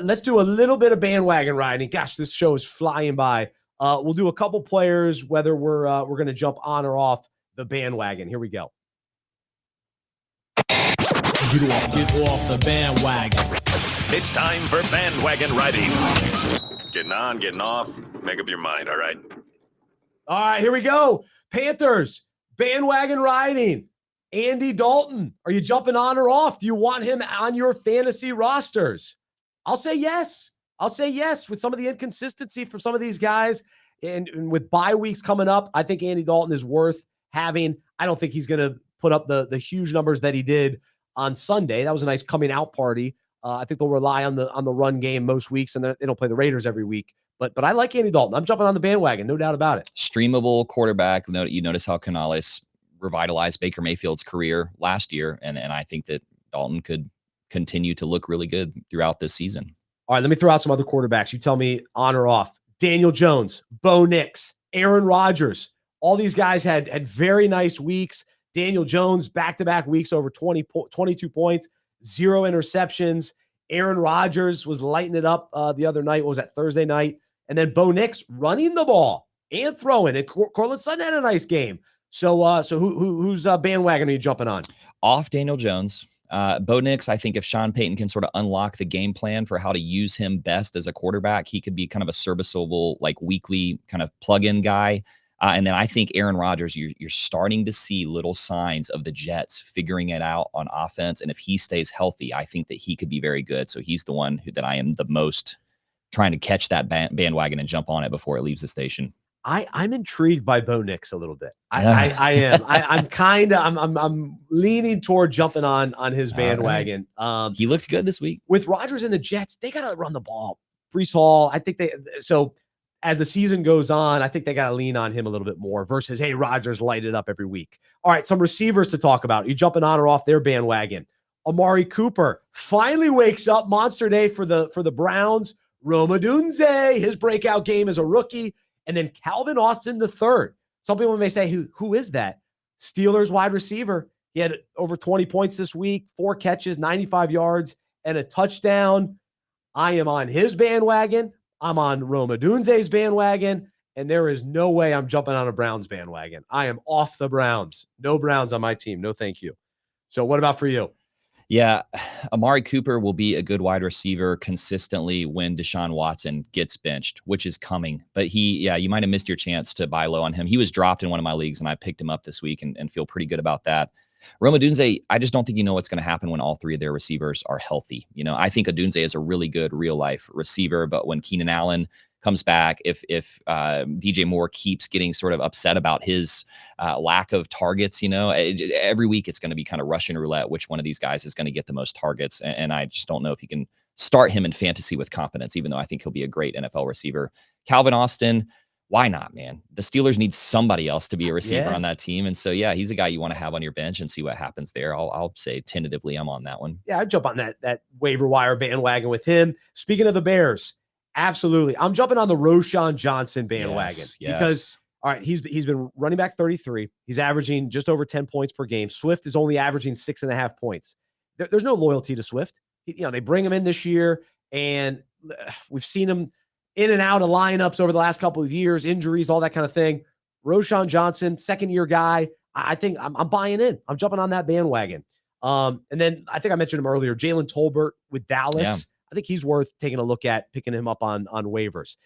Let's do a little bit of bandwagon riding. Gosh, this show is flying by. We'll do a couple players, whether we're going to jump on or off the bandwagon. Here we go. Get off the bandwagon. It's time for bandwagon riding. Getting on, getting off. Make up your mind, all right? All right, here we go. Panthers, bandwagon riding. Andy Dalton, are you jumping on or off? Do you want him on your fantasy rosters? I'll say yes. I'll say yes with some of the inconsistency from some of these guys. And with bye weeks coming up, I think Andy Dalton is worth having. I don't think he's going to put up the huge numbers that he did on Sunday. That was a nice coming out party. I think they'll rely on the run game most weeks, and they don't play the Raiders every week. But I like Andy Dalton. I'm jumping on the bandwagon, no doubt about it. Streamable quarterback. You notice how Canales revitalized Baker Mayfield's career last year, and I think that Dalton could continue to look really good throughout this season. All right, let me throw out some other quarterbacks. You tell me on or off. Daniel Jones, Bo Nix, Aaron Rodgers. All these guys had very nice weeks. Daniel Jones, back-to-back weeks over 22 points, 0 interceptions. Aaron Rodgers was lighting it up the other night. What was that, Thursday night? And then Bo Nix running the ball and throwing. And Cortland Sutton had a nice game. So who's bandwagon are you jumping on? Off Daniel Jones. Bo Nix, I think if Sean Payton can sort of unlock the game plan for how to use him best as a quarterback, he could be kind of a serviceable, like weekly kind of plug-in guy. And then I think Aaron Rodgers, you're starting to see little signs of the Jets figuring it out on offense. And if he stays healthy, I think that he could be very good. So he's the one that I am the most trying to catch that bandwagon and jump on it before it leaves the station. I'm intrigued by Bo Nix a little bit. I am. I'm leaning toward jumping on his bandwagon. Right. He looks good this week. With Rodgers and the Jets, they got to run the ball. Breece Hall, I think as the season goes on, I think they got to lean on him a little bit more versus, hey, Rodgers light it up every week. All right, some receivers to talk about. You jumping on or off their bandwagon? Amari Cooper finally wakes up. Monster day for the Browns. Rome Odunze, his breakout game as a rookie. And then Calvin Austin III. Some people may say, who is that? Steelers wide receiver. He had over 20 points this week, 4 catches, 95 yards, and a touchdown. I am on his bandwagon. I'm on Rome Odunze's bandwagon. And there is no way I'm jumping on a Browns bandwagon. I am off the Browns. No Browns on my team. No, thank you. So what about for you? Yeah, Amari Cooper will be a good wide receiver consistently when Deshaun Watson gets benched, which is coming. But you might have missed your chance to buy low on him. He was dropped in one of my leagues, and I picked him up this week and feel pretty good about that. Rome Odunze, I just don't think you know what's going to happen when all 3 of their receivers are healthy. I think Odunze is a really good real-life receiver, but when Keenan Allen comes back, if DJ Moore keeps getting sort of upset about his lack of targets, every week it's going to be kind of Russian roulette, which one of these guys is going to get the most targets. And I just don't know if you can start him in fantasy with confidence, even though I think he'll be a great NFL receiver. Calvin Austin, why not, man? The Steelers need somebody else to be a receiver on that team. And so, he's a guy you want to have on your bench and see what happens there. I'll say tentatively I'm on that one. Yeah, I'd jump on that waiver wire bandwagon with him. Speaking of the Bears, absolutely. I'm jumping on the Roschon Johnson bandwagon because, all right, he's been running back 33. He's averaging just over 10 points per game. Swift is only averaging 6.5 points. There's no loyalty to Swift. They bring him in this year, and we've seen him in and out of lineups over the last couple of years, injuries, all that kind of thing. Roschon Johnson, second-year guy. I think I'm buying in. I'm jumping on that bandwagon. And then I think I mentioned him earlier, Jalen Tolbert with Dallas. Yeah. I think he's worth taking a look at, picking him up on waivers.